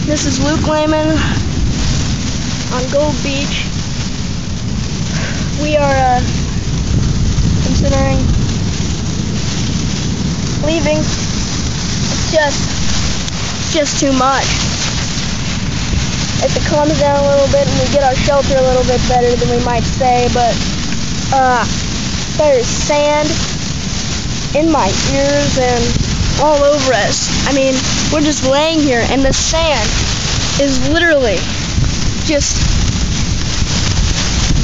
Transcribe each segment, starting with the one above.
This is Luke Lehman on Gold Beach. We are considering leaving. It's just too much. If it calms down a little bit and we get our shelter a little bit better, then we might stay, but there's sand in my ears and all over us. I mean, we're just laying here and the sand is literally just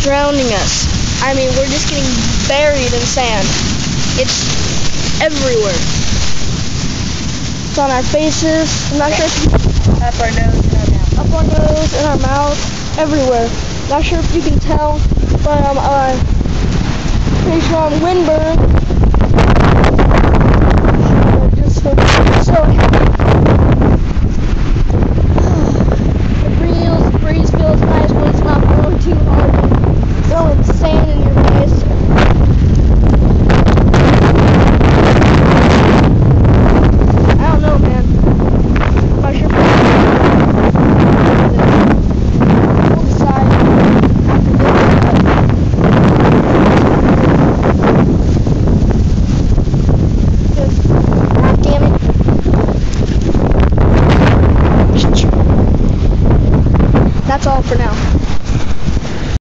drowning us. I mean, we're just getting buried in sand. It's everywhere. It's on our faces. I'm not sure if you up our nose and our mouth. Up our nose and our mouth, everywhere. Not sure if you can tell, but I'm pretty sure I'm windburned.